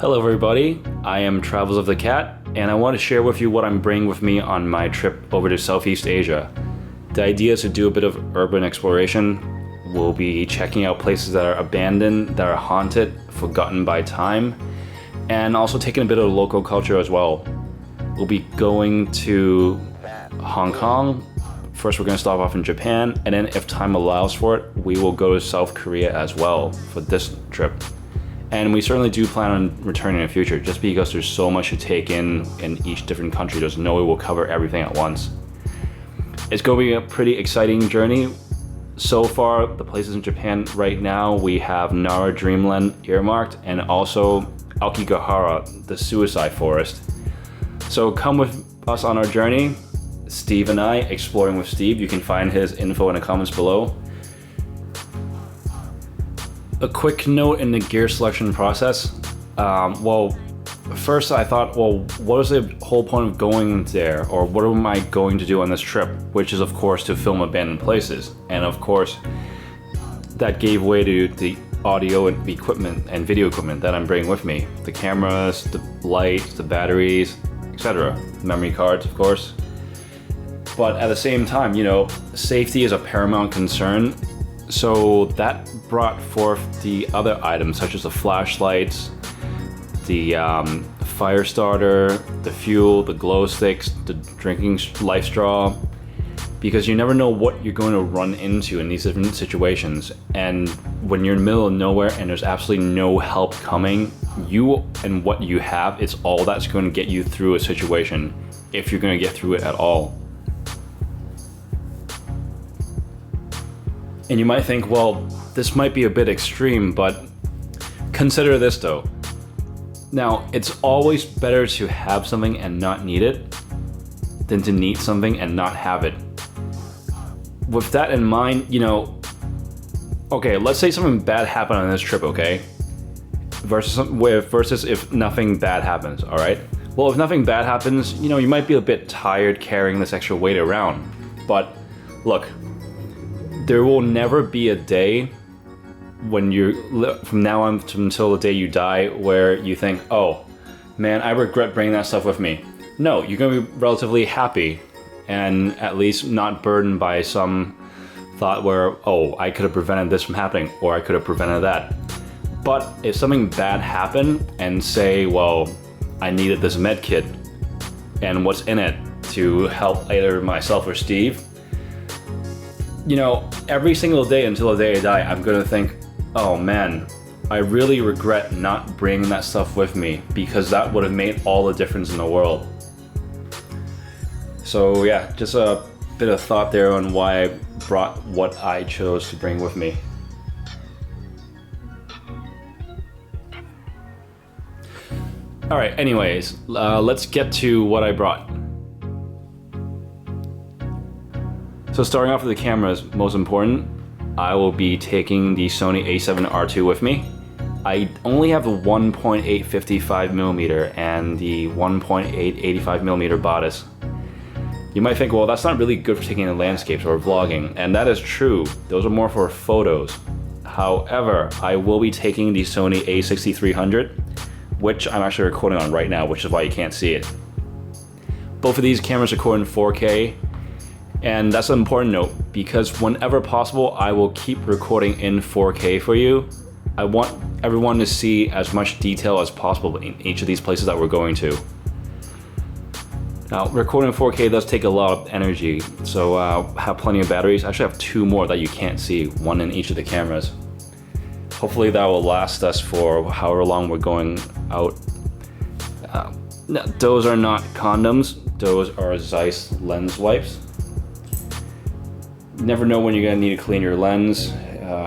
Hello everybody, I am Travels of the Cat, and I want to share with you what I'm bringing with me on my trip over to Southeast Asia. The idea is to do a bit of urban exploration. We'll be checking out places that are abandoned, that are haunted, forgotten by time, and also taking a bit of local culture as well. We'll be going to Hong Kong. First we're going to stop off in Japan, and then if time allows for it, we will go to South Korea as well for this trip. And we certainly do plan on returning in the future, just because there's so much to take in each different country. There's no way we'll cover everything at once. It's going to be a pretty exciting journey. So far, the places in Japan right now, we have Nara Dreamland earmarked, and also Aokigahara, the suicide forest. So come with us on our journey. Steve and I, exploring with Steve. You can find his info in the comments below. A quick note in the gear selection process. First I thought, what is the whole point of going there? Or what am I going to do on this trip? Which is, of course, to film abandoned places. And of course, that gave way to the audio and equipment and video equipment that I'm bringing with me. The cameras, the lights, the batteries, etc. Memory cards, of course. But at the same time, safety is a paramount concern. So that brought forth the other items, such as the flashlights, the fire starter, the fuel, the glow sticks, the drinking life straw, because you never know what you're going to run into in these different situations. And when you're in the middle of nowhere and there's absolutely no help coming, you and what you have, it's all that's going to get you through a situation, if you're going to get through it at all. And you might think, well, this might be a bit extreme, but consider this though. Now, it's always better to have something and not need it than to need something and not have it. With that in mind, okay, let's say something bad happened on this trip, okay? Versus if nothing bad happens, all right? Well, if nothing bad happens, you might be a bit tired carrying this extra weight around. But look, there will never be a day when from now on until the day you die where you think, oh man, I regret bringing that stuff with me. No, you're going to be relatively happy and at least not burdened by some thought where, oh, I could have prevented this from happening, or I could have prevented that. But if something bad happened and say, well, I needed this med kit and what's in it to help either myself or Steve, every single day until the day I die, I'm gonna think, oh man, I really regret not bringing that stuff with me, because that would have made all the difference in the world. So yeah, just a bit of thought there on why I brought what I chose to bring with me. Alright, anyways, let's get to what I brought. So starting off with the cameras, most important, I will be taking the Sony A7R2 with me. I only have the 1.8 55mm and the 1.8 85mm bodice. You might think, well, that's not really good for taking in landscapes or vlogging, and that is true. Those are more for photos. However, I will be taking the Sony A6300, which I'm actually recording on right now, which is why you can't see it. Both of these cameras record in 4K. And that's an important note, because whenever possible, I will keep recording in 4K for you. I want everyone to see as much detail as possible in each of these places that we're going to. Now, recording in 4K does take a lot of energy, so have plenty of batteries. I actually have two more that you can't see, one in each of the cameras. Hopefully that will last us for however long we're going out. Those are not condoms, those are Zeiss lens wipes. You never know when you're going to need to clean your lens,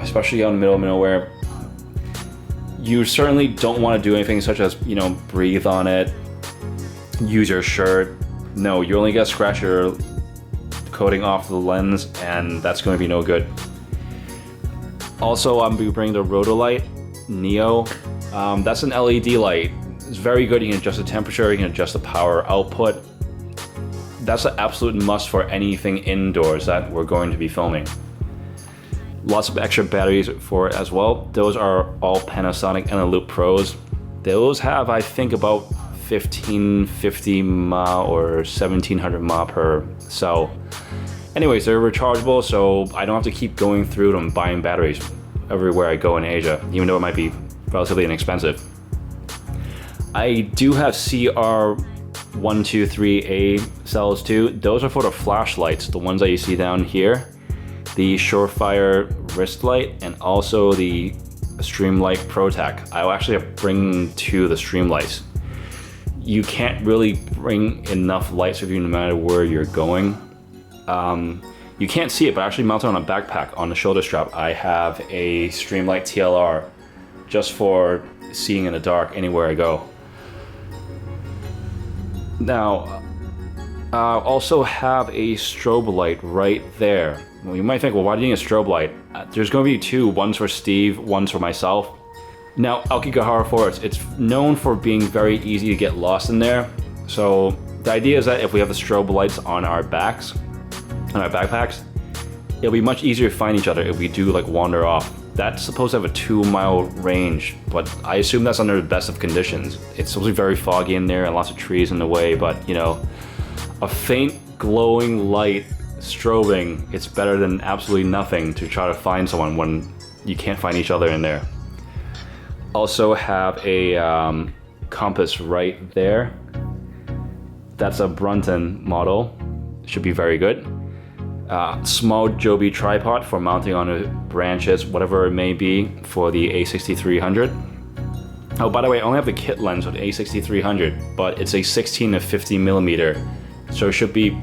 especially out in the middle of nowhere. You certainly don't want to do anything such as, breathe on it, use your shirt. No, you're only going to scratch your coating off the lens, and that's going to be no good. Also, I'm bringing the Rhodolite Neo. That's an LED light. It's very good. You can adjust the temperature, you can adjust the power output. That's an absolute must for anything indoors that we're going to be filming. Lots of extra batteries for it as well. Those are all Panasonic Eneloop Pros. Those have, I think, about 1550 mAh or 1700 mAh per cell. Anyways, they're rechargeable, so I don't have to keep going through them buying batteries everywhere I go in Asia, even though it might be relatively inexpensive. I do have CR123A cells too. Those are for the flashlights, the ones that you see down here. The Surefire wrist light and also the Streamlight ProTac. I'll actually bring to the Streamlights. You can't really bring enough lights with you no matter where you're going. You can't see it, but actually mounted on a backpack on the shoulder strap, I have a Streamlight TLR just for seeing in the dark anywhere I go. Now, I also have a strobe light right there. Well, you might think, well, why do you need a strobe light? There's going to be two, one's for Steve, one's for myself. Now, Aokigahara Forest, it's known for being very easy to get lost in there. So the idea is that if we have the strobe lights on our backs, on our backpacks, it'll be much easier to find each other if we do like wander off. That's supposed to have a 2-mile range, but I assume that's under the best of conditions. It's supposed to be very foggy in there and lots of trees in the way, but you know, a faint glowing light strobing, it's better than absolutely nothing to try to find someone when you can't find each other in there. Also have a compass right there. That's a Brunton model, should be very good. Small Joby tripod for mounting on branches, whatever it may be, for the A6300. Oh, by the way, I only have the kit lens with the A6300, but it's a 16 to 50 millimeter, so it should be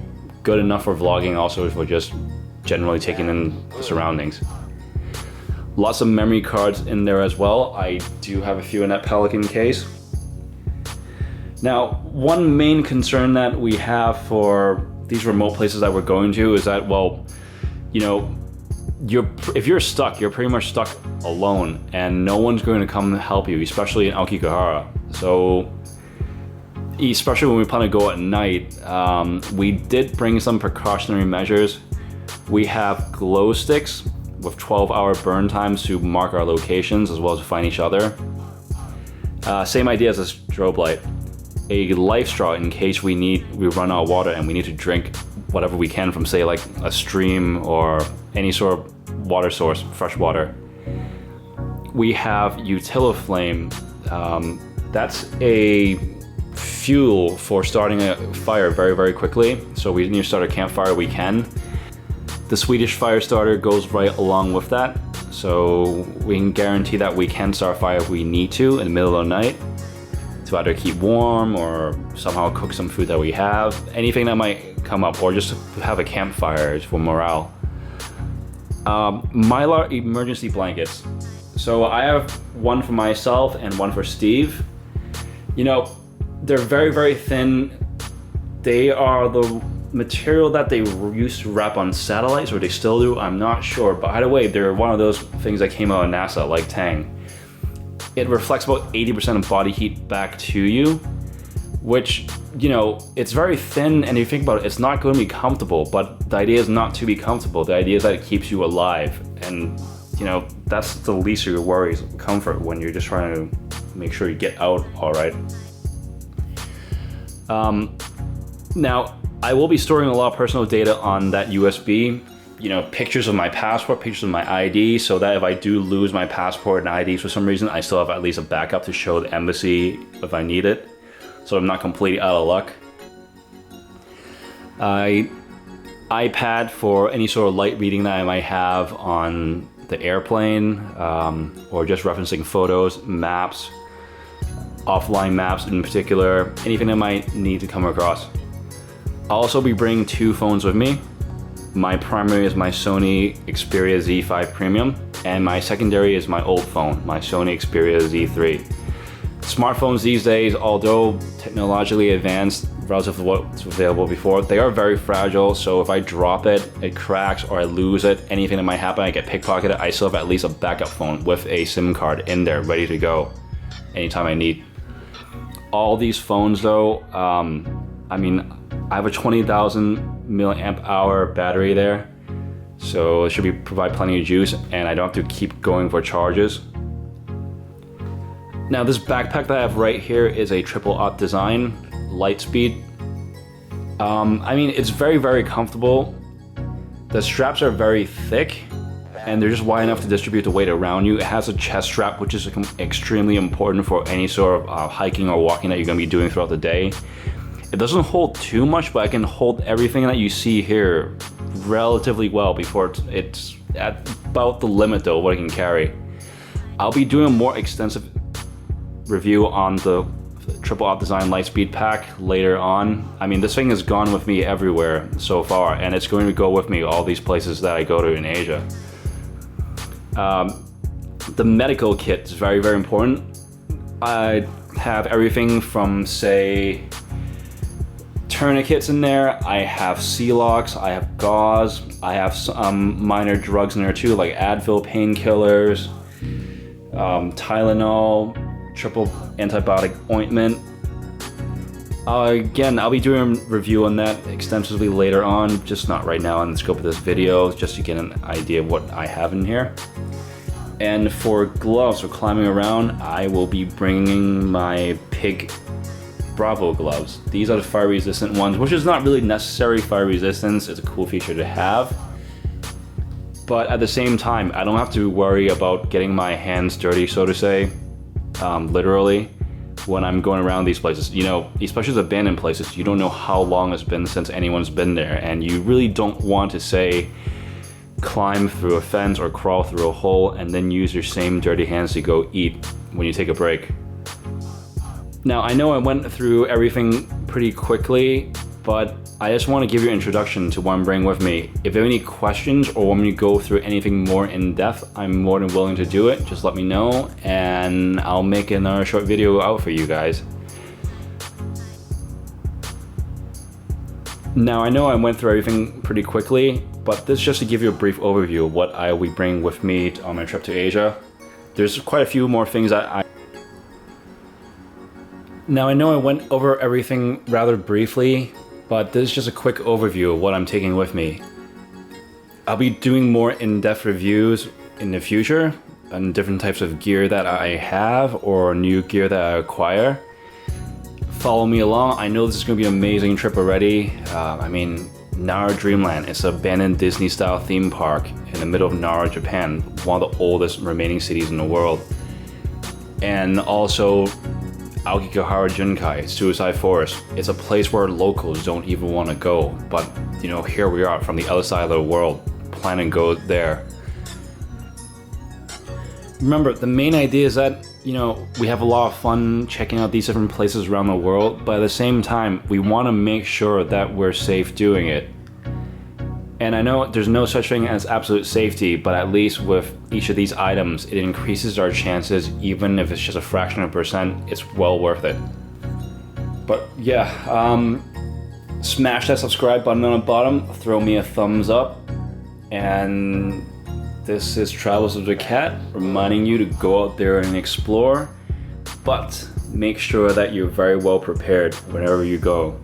good enough for vlogging, also for just generally taking in the surroundings. Lots of memory cards in there as well. I do have a few in that Pelican case. Now, one main concern that we have for these remote places that we're going to is that, well, you know, if you're stuck, you're pretty much stuck alone and no one's going to come help you, especially in Aokigahara. So, especially when we plan to go at night, we did bring some precautionary measures. We have glow sticks with 12-hour burn times to mark our locations as well as to find each other. Same idea as a strobe light. A life straw in case we run out of water and we need to drink whatever we can from, say, like a stream or any sort of water source, fresh water. We have Utiliflame. That's a fuel for starting a fire very, very quickly. So we need to start a campfire, we can. The Swedish fire starter goes right along with that. So we can guarantee that we can start a fire if we need to in the middle of the night, to either keep warm or somehow cook some food that we have, anything that might come up, or just to have a campfire for morale. Mylar emergency blankets. So I have one for myself and one for Steve. You know, they're very, very thin. They are the material that they used to wrap on satellites, or they still do, I'm not sure. But either way, they're one of those things that came out of NASA, like Tang. It reflects about 80% of body heat back to you, which, you know, it's very thin, and if you think about it, it's not going to be comfortable, but the idea is not to be comfortable. The idea is that it keeps you alive, and, you know, that's the least of your worries, comfort, when you're just trying to make sure you get out all right. Now, I will be storing a lot of personal data on that USB. You know, pictures of my passport, pictures of my ID, so that if I do lose my passport and ID for some reason, I still have at least a backup to show the embassy if I need it, so I'm not completely out of luck. iPad for any sort of light reading that I might have on the airplane, or just referencing photos, maps, offline maps in particular, anything I might need to come across. I'll also be bringing 2 phones with me. My primary is my Sony Xperia Z5 Premium, and my secondary is my old phone, my Sony Xperia Z3. Smartphones these days, although technologically advanced relative to what's available before, they are very fragile, so if I drop it, it cracks, or I lose it, anything that might happen, I get pickpocketed, I still have at least a backup phone with a SIM card in there, ready to go anytime I need. All these phones though, I mean, I have a 20,000 milliamp hour battery there, so it should provide plenty of juice, and I don't have to keep going for charges. Now this backpack that I have right here is a triple aught design, Lightspeed. I mean, it's very, very comfortable. The straps are very thick, and they're just wide enough to distribute the weight around you. It has a chest strap, which is extremely important for any sort of hiking or walking that you're going to be doing throughout the day. It doesn't hold too much, but I can hold everything that you see here relatively well before it's at about the limit though, what I can carry. I'll be doing a more extensive review on the triple aught design Lightspeed pack later on. I mean, this thing has gone with me everywhere so far, and it's going to go with me all these places that I go to in Asia. The medical kit is very, very important. I have everything from, say, tourniquets in there, I have sea-locks, I have gauze, I have some minor drugs in there too, like Advil painkillers, Tylenol, triple antibiotic ointment. Again, I'll be doing a review on that extensively later on, just not right now in the scope of this video, just to get an idea of what I have in here. And for gloves for climbing around, I will be bringing my Pig Bravo gloves. These are the fire resistant ones, which is not really necessary fire resistance. It's a cool feature to have. But at the same time, I don't have to worry about getting my hands dirty, so to say, literally, when I'm going around these places. You know, especially the abandoned places, you don't know how long it's been since anyone's been there, and you really don't want to, say, climb through a fence or crawl through a hole and then use your same dirty hands to go eat when you take a break. Now, I know I went through everything pretty quickly, but I just want to give you an introduction to what I'm bringing with me. If you have any questions or want me to go through anything more in depth, I'm more than willing to do it. Just let me know and I'll make another short video out for you guys. Now, I know I went through everything pretty quickly, but this is just to give you a brief overview of what I will be bringing with me on my trip to Asia. There's quite a few more things that Now, I know I went over everything rather briefly, but this is just a quick overview of what I'm taking with me. I'll be doing more in-depth reviews in the future on different types of gear that I have or new gear that I acquire. Follow me along. I know this is going to be an amazing trip already. I mean, Nara Dreamland, it's an abandoned Disney-style theme park in the middle of Nara, Japan, one of the oldest remaining cities in the world. And also, Aokigahara Junkai, Suicide Forest. It's a place where locals don't even want to go, but you know, here we are from the other side of the world, planning to go there. Remember, the main idea is that, you know, we have a lot of fun checking out these different places around the world, but at the same time, we want to make sure that we're safe doing it. And I know there's no such thing as absolute safety, but at least with each of these items, it increases our chances, even if it's just a fraction of a percent, it's well worth it. But yeah, smash that subscribe button on the bottom, throw me a thumbs up, and this is Travels of the Cat, reminding you to go out there and explore, but make sure that you're very well prepared whenever you go.